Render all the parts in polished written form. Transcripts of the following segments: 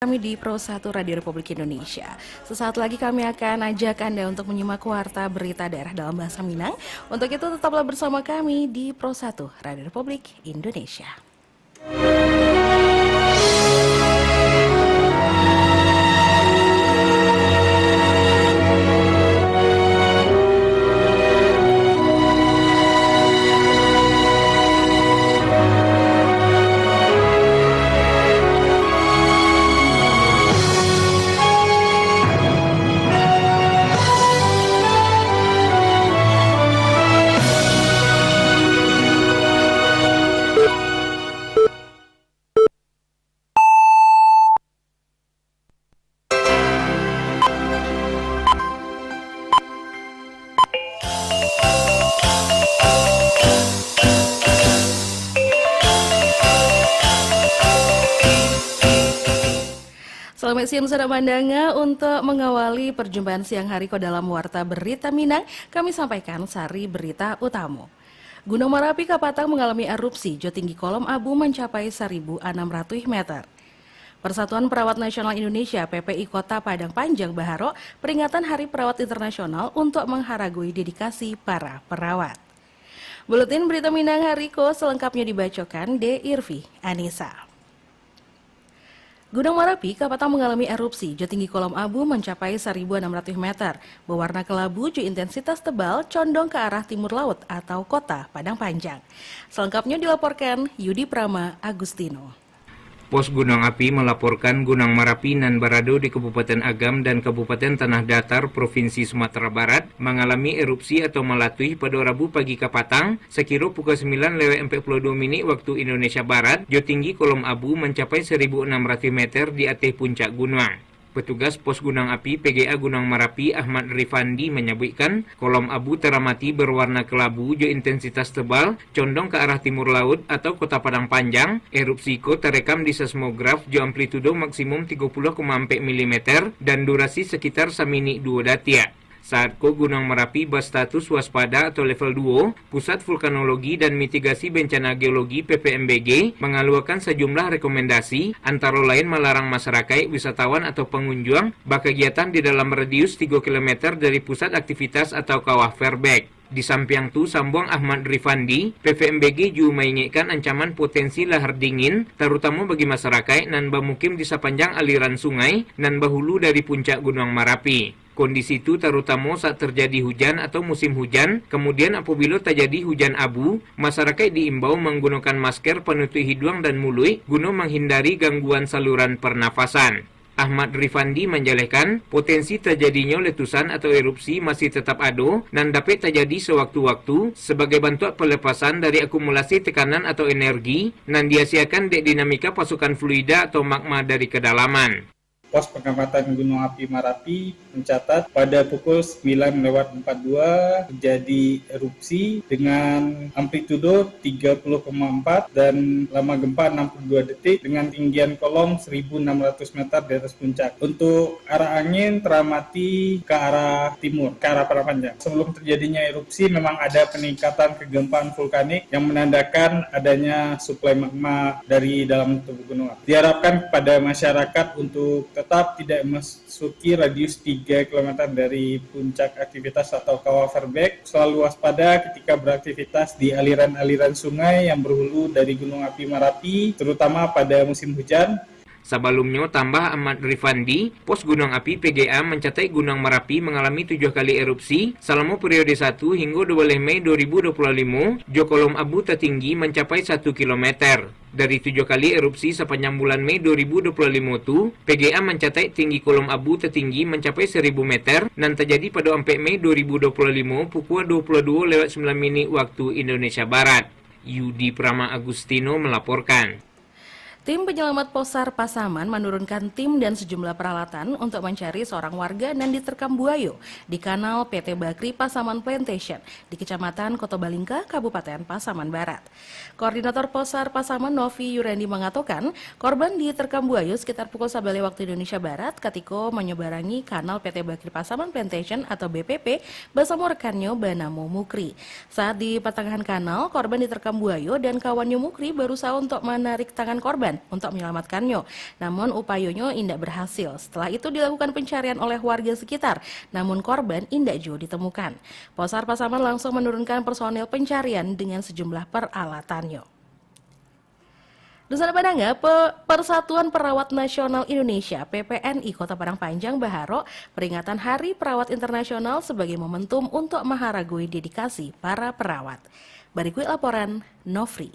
Kami di Pro 1 Radio Republik Indonesia. Sesaat lagi kami akan ajak Anda untuk menyimak warta berita daerah dalam bahasa Minang. Untuk itu tetaplah bersama kami di Pro 1 Radio Republik Indonesia. Selamat siang saudara Mandanga, untuk mengawali perjumpaan siang hari dalam Warta Berita Minang, kami sampaikan sari berita utama. Gunung Merapi Kapatang mengalami erupsi, tinggi kolom abu mencapai 1.600 meter. Persatuan Perawat Nasional Indonesia PPI Kota Padang Panjang Baharo peringatan Hari Perawat Internasional untuk menghargai dedikasi para perawat. Buletin Berita Minang Hariko selengkapnya dibacakan De Irvi Anissa. Gunung Merapi Kapatang mengalami erupsi, tinggi kolom abu mencapai 1.600 meter, berwarna kelabu, intensitas tebal, condong ke arah timur laut atau kota Padang Panjang. Selengkapnya dilaporkan Yudi Prama Agustino. Pos Gunung Api melaporkan Gunung Merapi nan berada di Kabupaten Agam dan Kabupaten Tanah Datar, Provinsi Sumatera Barat, mengalami erupsi atau melatih pada Rabu pagi Kapatang, sekira pukul 9:42 waktu Indonesia Barat, tinggi kolom abu mencapai 1.600 meter di atas puncak gunung. Petugas Pos Gunung Api PGA Gunung Merapi Ahmad Rifandi menyebutkan kolom abu teramati berwarna kelabu intensitas tebal condong ke arah timur laut atau kota Padang Panjang. Erupsi ko terekam di seismograf amplitudo maksimum 30,4 mm dan durasi sekitar samini 2 datia. Saat Gunung Merapi berstatus waspada atau level 2, Pusat Vulkanologi dan Mitigasi Bencana Geologi PPMBG mengeluarkan sejumlah rekomendasi, antara lain melarang masyarakat, wisatawan atau pengunjung berkegiatan di dalam radius 3 km dari pusat aktivitas atau kawah Fairbank. Di samping itu, sambung Ahmad Rifandi, PVMBG juga mengingatkan ancaman potensi lahar dingin, terutama bagi masyarakat nan bermukim di sepanjang aliran sungai nan berhulu dari puncak Gunung Merapi. Kondisi itu terutama saat terjadi hujan atau musim hujan, kemudian apabila terjadi hujan abu, masyarakat diimbau menggunakan masker penutup hidung dan mulut guna menghindari gangguan saluran pernafasan. Ahmad Rifandi menjelaskan potensi terjadinya letusan atau erupsi masih tetap ada dan dapat terjadi sewaktu-waktu sebagai bentuk pelepasan dari akumulasi tekanan atau energi dan dihasilkan dari dinamika pasukan fluida atau magma dari kedalaman. Pos pengamatan Gunung Api Merapi mencatat pada pukul 9:42 terjadi erupsi dengan amplitudo 30,4 dan lama gempa 62 detik dengan tinggian kolom 1.600 meter di atas puncak. Untuk arah angin teramati ke arah timur, ke arah Padang Panjang. Sebelum terjadinya erupsi memang ada peningkatan kegempaan vulkanik yang menandakan adanya suplai magma dari dalam tubuh gunung api. Diharapkan kepada masyarakat untuk tetap tidak memasuki radius 3 km dari puncak aktivitas atau kawah Fairbank, selalu waspada ketika beraktivitas di aliran-aliran sungai yang berhulu dari Gunung Api Merapi, terutama pada musim hujan. Sebelumnya, tambah Ahmad Rifandi, Pos Gunung Api PGA mencatat Gunung Merapi mengalami 7 kali erupsi selama periode 1 hingga 12 Mei 2025, kolom abu tertinggi mencapai 1 km. Dari 7 kali erupsi sepanjang bulan Mei 2025 itu, PGA mencatat tinggi kolom abu tertinggi mencapai 1.000 meter dan terjadi pada 4 Mei 2025 pukul 22:09 waktu Indonesia Barat. Yudi Prama Agustino melaporkan. Tim penyelamat Posar Pasaman menurunkan tim dan sejumlah peralatan untuk mencari seorang warga yang diterkam buaya di kanal PT Bakri Pasaman Plantation di Kecamatan Kota Balingka, Kabupaten Pasaman Barat. Koordinator Posar Pasaman Novi Yurandi mengatakan korban diterkam buaya sekitar pukul 11 waktu Indonesia Barat ketika menyeberangi kanal PT Bakri Pasaman Plantation atau BPP bersama rekannya Banamo Mukri. Saat di pertengahan kanal, korban diterkam buaya dan kawannya Mukri berusaha untuk menarik tangan korban untuk menyelamatkannya. Namun upayanya indak berhasil. Setelah itu dilakukan pencarian oleh warga sekitar, namun korban indak juga ditemukan. Posar Pasaman langsung menurunkan personil pencarian dengan sejumlah peralatannya. Nusantara Padangga, Persatuan Perawat Nasional Indonesia (PPNI) Kota Padang Panjang Baharo peringatan Hari Perawat Internasional sebagai momentum untuk maharagoi dedikasi para perawat. Berikut laporan Nofri.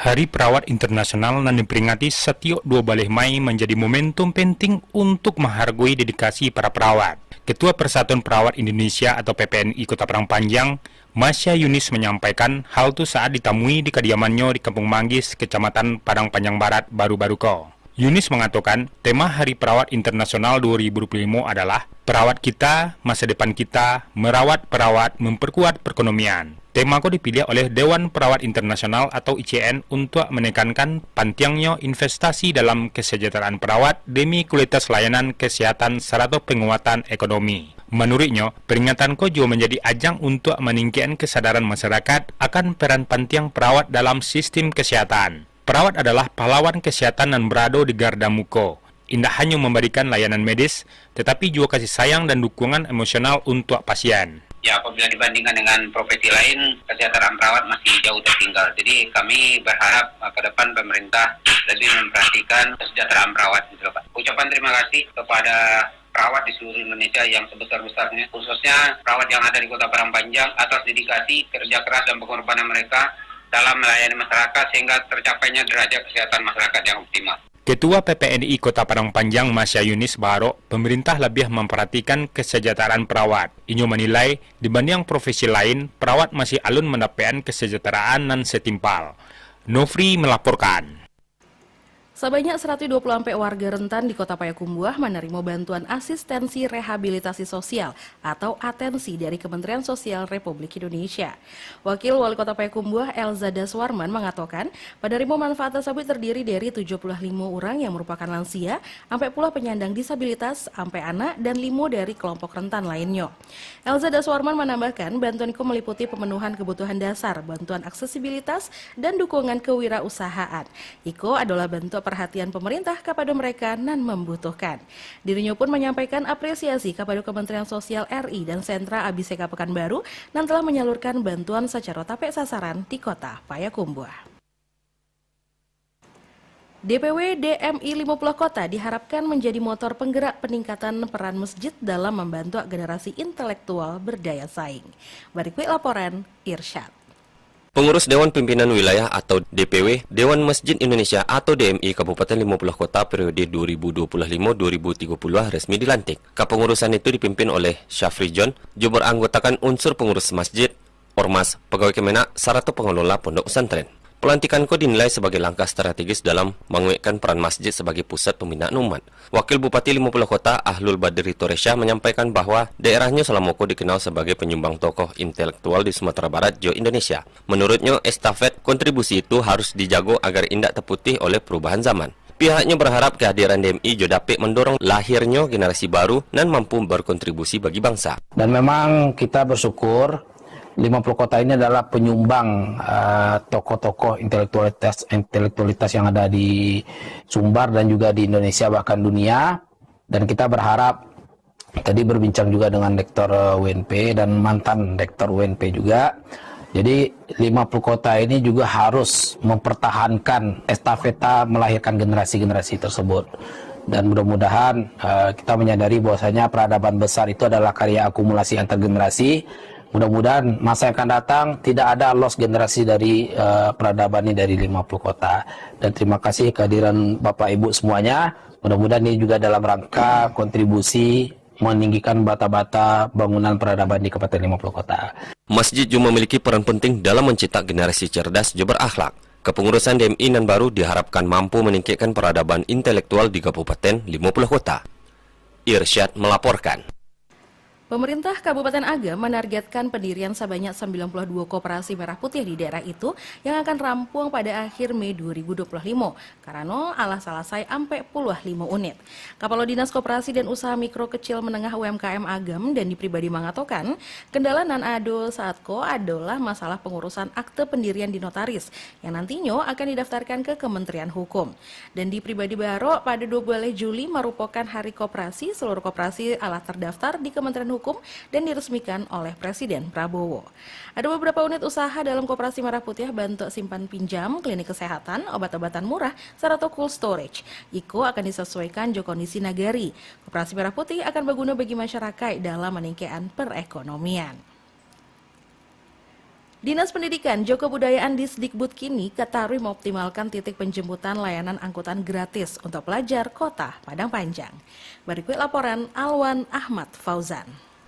Hari Perawat Internasional yang diperingati setiap 12 Mei menjadi momentum penting untuk menghargai dedikasi para perawat. Ketua Persatuan Perawat Indonesia atau PPNI Kota Padang Panjang, Masya Yunis menyampaikan hal itu saat ditemui di kediamannya di Kampung Manggis, Kecamatan Padang Panjang Barat, baru-baru ko. Yunis mengatakan tema Hari Perawat Internasional 2025 adalah perawat kita, masa depan kita, merawat perawat, memperkuat perekonomian. Tema ko dipilih oleh Dewan Perawat Internasional atau ICN untuk menekankan pentingnya investasi dalam kesejahteraan perawat demi kualitas layanan kesehatan serta penguatan ekonomi. Menurutnya, peringatan ko juga menjadi ajang untuk meningkatkan kesadaran masyarakat akan peran penting perawat dalam sistem kesehatan. Perawat adalah pahlawan kesehatan dan berada di garda muka. Indah hanya memberikan layanan medis, tetapi juga kasih sayang dan dukungan emosional untuk pasien. Ya, apabila dibandingkan dengan profesi lain, kesejahteraan perawat masih jauh tertinggal. Jadi kami berharap ke depan pemerintah lebih memperhatikan kesejahteraan perawat. Ucapan terima kasih kepada perawat di seluruh Indonesia yang sebesar-besarnya, khususnya perawat yang ada di Kota Padang Panjang atas dedikasi, kerja keras dan pengorbanan mereka dalam melayani masyarakat sehingga tercapainya derajat kesehatan masyarakat yang optimal. Ketua PPNI Kota Padang Panjang Masya Yunis Baharo, pemerintah lebih memperhatikan kesejahteraan perawat. Inyo menilai, dibanding profesi lain, perawat masih alun mendapatkan kesejahteraan dan setimpal. Nofri melaporkan. Sebanyak 120 warga rentan di Kota Payakumbuh menerima bantuan asistensi rehabilitasi sosial atau atensi dari Kementerian Sosial Republik Indonesia. Wakil Wali Kota Payakumbuh Elza Daswarman mengatakan, penerima manfaat tersebut terdiri dari 75 orang yang merupakan lansia, sampai pula penyandang disabilitas, sampai anak, dan 5 dari kelompok rentan lainnya. Elza Daswarman menambahkan, bantuan itu meliputi pemenuhan kebutuhan dasar, bantuan aksesibilitas, dan dukungan kewirausahaan. Iko adalah bentuk perhatian pemerintah kepada mereka nan membutuhkan. Dirinya pun menyampaikan apresiasi kepada Kementerian Sosial RI dan Sentra Abiseka Pekanbaru yang telah menyalurkan bantuan secara tepat sasaran di Kota Payakumbuh. DPW DMI 50 Kota diharapkan menjadi motor penggerak peningkatan peran masjid dalam membantu generasi intelektual berdaya saing. Berikut laporan Irsyad. Pengurus Dewan Pimpinan Wilayah atau DPW Dewan Masjid Indonesia atau DMI Kabupaten 50 Kota periode 2025-2030 resmi dilantik. Kepengurusan itu dipimpin oleh Syafri John, juga beranggotakan unsur pengurus masjid, ormas, pegawai Kemenak, serta pengelola pondok pesantren. Pelantikan ko dinilai sebagai langkah strategis dalam menguatkan peran masjid sebagai pusat pembinaan umat. Wakil Bupati 50 Kota Ahlul Badri Toresya menyampaikan bahwa daerahnya selama ko dikenal sebagai penyumbang tokoh intelektual di Sumatera Barat, Indonesia. Menurutnya, estafet kontribusi itu harus dijago agar indak terputih oleh perubahan zaman. Pihaknya berharap kehadiran DMI dapat mendorong lahirnya generasi baru dan mampu berkontribusi bagi bangsa. Dan memang kita bersyukur 50 kota ini adalah penyumbang tokoh-tokoh intelektualitas yang ada di Sumbar dan juga di Indonesia bahkan dunia. Dan kita berharap, tadi berbincang juga dengan Rektor UNP dan mantan Rektor UNP juga. Jadi 50 kota ini juga harus mempertahankan estafeta melahirkan generasi-generasi tersebut. Dan mudah-mudahan kita menyadari bahwasanya peradaban besar itu adalah karya akumulasi antar generasi. Mudah-mudahan masa yang akan datang tidak ada loss generasi dari peradaban ini dari 50 kota. Dan terima kasih kehadiran Bapak Ibu semuanya. Mudah-mudahan ini juga dalam rangka kontribusi meninggikan bata-bata bangunan peradaban di Kabupaten 50 Kota. Masjid juga memiliki peran penting dalam mencetak generasi cerdas juga berakhlak. Kepengurusan DMI nan baru diharapkan mampu meningkatkan peradaban intelektual di Kabupaten 50 Kota. Irsyad melaporkan. Pemerintah Kabupaten Agam menargetkan pendirian sebanyak 92 koperasi merah putih di daerah itu yang akan rampung pada akhir Mei 2025 karena alah selesai sampai puluh 5 unit. Kepala Dinas Koperasi dan Usaha Mikro Kecil Menengah UMKM Agam dan pribadi mengatakan kendala nan ado saat ko adalah masalah pengurusan akte pendirian di notaris yang nantinya akan didaftarkan ke Kementerian Hukum. Dan di pribadi baru pada 12 Juli merupakan hari koperasi, seluruh koperasi alah terdaftar di Kementerian Hukum dan diresmikan oleh Presiden Prabowo. Ada beberapa unit usaha dalam Koperasi Merah Putih bentuk simpan pinjam, klinik kesehatan, obat-obatan murah, serta cold storage. Iko akan disesuaikan jo kondisi nagari. Koperasi Merah Putih akan berguna bagi masyarakat dalam meningkatkan perekonomian. Dinas Pendidikan Joko Kebudayaan Disdikbud kini ketahui mengoptimalkan titik penjemputan layanan angkutan gratis untuk pelajar kota Padang Panjang. Berikut laporan Alwan Ahmad Fauzan.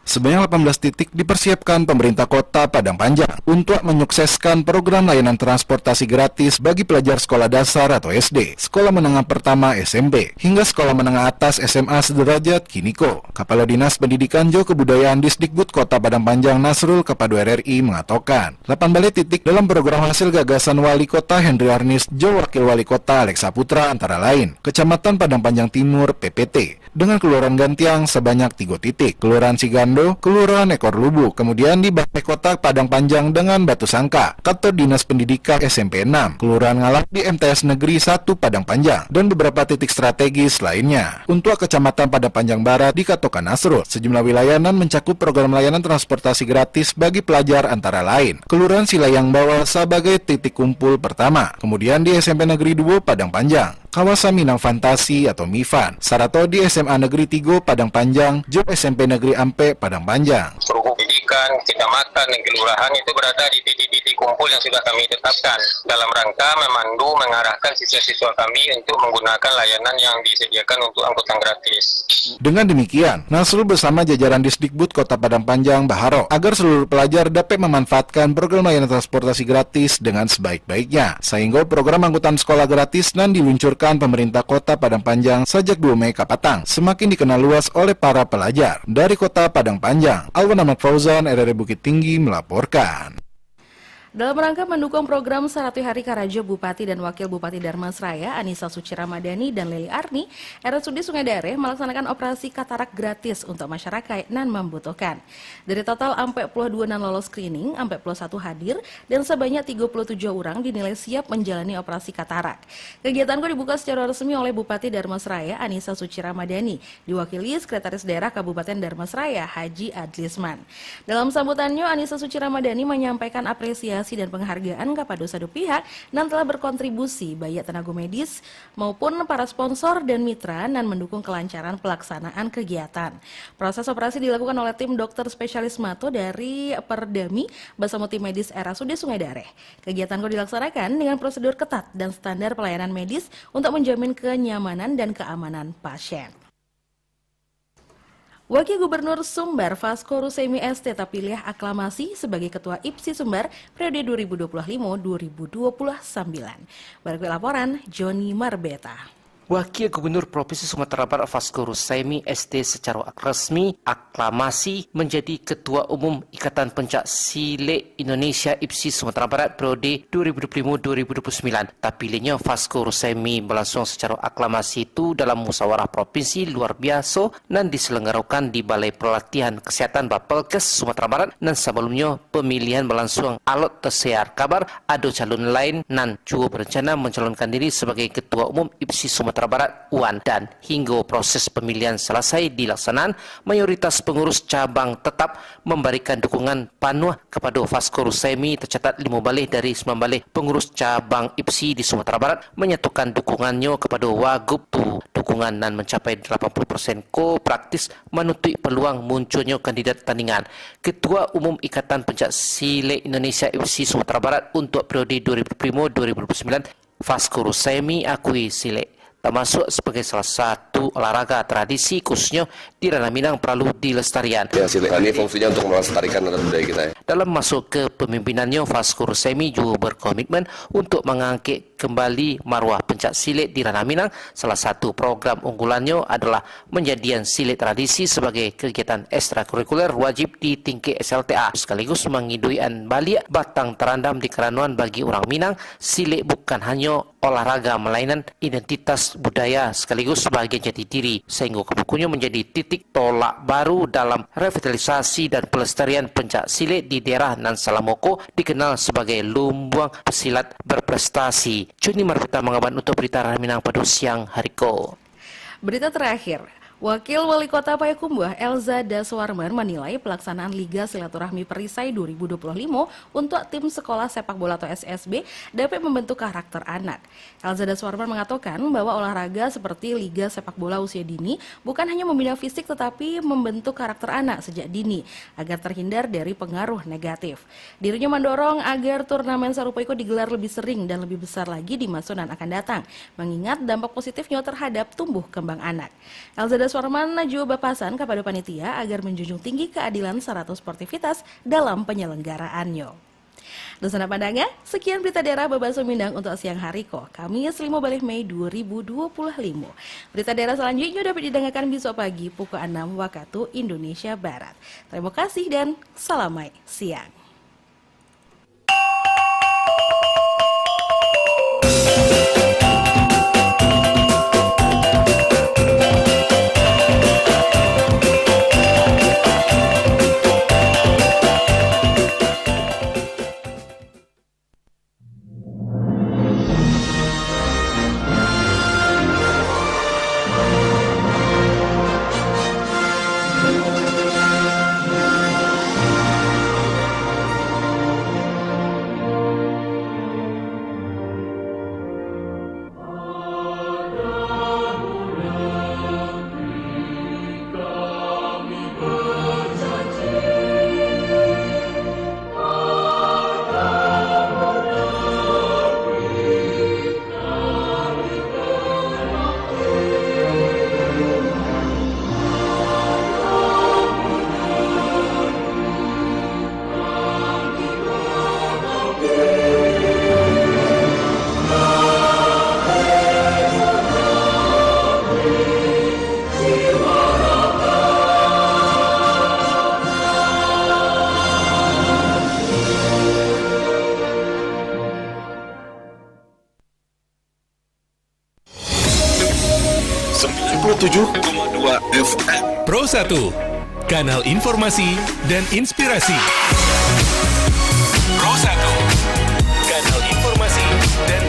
Sebanyak 18 titik dipersiapkan pemerintah kota Padang Panjang untuk menyukseskan program layanan transportasi gratis bagi pelajar sekolah dasar atau SD, sekolah menengah pertama SMP, hingga sekolah menengah atas SMA sederajat Kiniko. Kepala Dinas Pendidikan Joko Kebudayaan Disdikbud Kota Padang Panjang Nasrul Kepadu RRI mengatakan, 18 titik dalam program hasil gagasan Wali Kota Henry Arnis Jo Wakil Wali Kota Alex Saputra antara lain, Kecamatan Padang Panjang Timur PPT, dengan Kelurahan Gantiang sebanyak 3 titik, Kelurahan Sigando, Kelurahan Ekor Lubu, kemudian di Balai Kota Padang Panjang dengan Batu Sangka, Kantor Dinas Pendidikan SMP 6, Kelurahan Ngalak di MTS Negeri 1 Padang Panjang, dan beberapa titik strategis lainnya. Untuk Kecamatan Padang Panjang Barat di Katokan Nasrul, sejumlah wilayah mencakup program layanan transportasi gratis bagi pelajar antara lain, Kelurahan Silayang Bawah sebagai titik kumpul pertama, kemudian di SMP Negeri 2 Padang Panjang, Kawasan Minang Fantasi atau MIFAN, Sarato di SMA Negeri 3 Padang Panjang, Jo SMP Negeri Ampe Padang Panjang. Seluruh pendidikan, kecamatan, dan kelurahan itu berada di titik-titik kumpul yang sudah kami tetapkan dalam rangka memandu mengarahkan siswa-siswa kami untuk menggunakan layanan yang disediakan untuk angkutan gratis. Dengan demikian, Nasrul bersama jajaran Disdikbud Kota Padang Panjang berharap agar seluruh pelajar dapat memanfaatkan program layanan transportasi gratis dengan sebaik-baiknya, sehingga program angkutan sekolah gratis dan diluncurkan pemerintah Kota Padang Panjang sejak 2 Mei Kapatang semakin dikenal luas oleh para pelajar. Dari Kota Padang Panjang, Alwan Ahmad Fauzan, RRI Bukit Tinggi melaporkan. Dalam rangka mendukung program 100 Hari Karajo, Bupati dan Wakil Bupati Dharmasraya Anissa Suci Ramadhani dan Leli Arni, RSUD Sungai Dare melaksanakan operasi katarak gratis untuk masyarakat yang membutuhkan. Dari total 42 nan lolos screening, 41 hadir dan sebanyak 37 orang dinilai siap menjalani operasi katarak. Kegiatan dibuka secara resmi oleh Bupati Dharmasraya Anissa Suci Ramadhani, diwakili Sekretaris Daerah Kabupaten Dharmasraya Haji Adlisman. Dalam sambutannya, Anissa Suci Ramadhani menyampaikan apresiasi dan penghargaan kepada satu pihak yang telah berkontribusi baik tenaga medis maupun para sponsor dan mitra dan mendukung kelancaran pelaksanaan kegiatan. Proses operasi dilakukan oleh tim dokter spesialis mato dari Perdami bersama tim medis RSUD Sungai Dare. Kegiatan dilaksanakan dengan prosedur ketat dan standar pelayanan medis untuk menjamin kenyamanan dan keamanan pasien. Wakil Gubernur Sumbar Vasco Rusemi ST terpilih aklamasi sebagai Ketua IPSI Sumbar periode 2025-2029. Berikut laporan Joni Marbeta. Wakil Gubernur Provinsi Sumatera Barat Vasco Rusemi ST secara resmi aklamasi menjadi Ketua Umum Ikatan Pencak Silat Indonesia IPSI Sumatera Barat periode 2025-2029. Terpilihnya Vasco Rusemi berlangsung secara aklamasi itu dalam musyawarah provinsi luar biasa dan diselenggarakan di Balai Pelatihan Kesehatan Bapelkes Sumatera Barat, dan sebelumnya pemilihan berlangsung alot tersiar kabar ada calon lain dan juga berencana mencalonkan diri sebagai Ketua Umum IPSI Sumatera Barat UAN, dan hingga proses pemilihan selesai dilaksanakan, mayoritas pengurus cabang tetap memberikan dukungan penuh kepada Vasco Rusemi. Tercatat 5 balai dari 9 balai pengurus cabang IPSI di Sumatera Barat menyatakan dukungannya kepada Wagub tu. Dukungan dan mencapai 80% praktis menutup peluang munculnya kandidat tandingan Ketua Umum Ikatan Pencak Silat Indonesia IPSI Sumatera Barat untuk periode 2005-2029. Vasco Rusemi akui silat termasuk sebagai salah satu olahraga tradisi khususnya di ranah Minang perlu dilestarikan. Ya, silet ini fungsinya untuk melestarikan adat budaya kita ya. Dalam masuk ke pemimpinannya, Faskur Semi juga berkomitmen untuk mengangkat kembali marwah pencak silet di ranah Minang. Salah satu program unggulannya adalah menjadikan silet tradisi sebagai kegiatan ekstrakurikuler wajib di tingkat SLTA, sekaligus mengiduian balik batang terandam di keranuan bagi orang Minang. Silet bukan hanya olahraga, melainkan identitas budaya sekaligus sebagai jati diri, sehingga bukunya menjadi titik tolak baru dalam revitalisasi dan pelestarian pencak silet di daerah Nan Salamoko, dikenal sebagai lumbung pesilat berprestasi. Juni Marpita mengabar untuk berita ranah Minang pada siang hari ko. Berita terakhir, Wakil Wali Kota Payakumbuh Elza Daswarman menilai pelaksanaan Liga Silaturahmi Perisai 2025 untuk tim sekolah sepak bola atau SSB dapat membentuk karakter anak. Elza Daswarman mengatakan bahwa olahraga seperti Liga Sepak Bola Usia Dini bukan hanya membina fisik tetapi membentuk karakter anak sejak dini agar terhindar dari pengaruh negatif. Dirinya mendorong agar turnamen serupa itu digelar lebih sering dan lebih besar lagi di masa yang akan datang, mengingat dampak positifnya terhadap tumbuh kembang anak. Elza Daswarman juga berpesan kepada panitia agar menjunjung tinggi keadilan serta sportivitas dalam penyelenggaraannya. Dan sana pandangan, sekian berita daerah Babaso Mindang untuk siang hari ko, Kamis 15 Mei 2025. Berita daerah selanjutnya dapat didengarkan besok pagi pukul 6 waktu Indonesia Barat. Terima kasih dan salamai siang. FM Pro 1, kanal informasi dan inspirasi. Pro 1, kanal informasi dan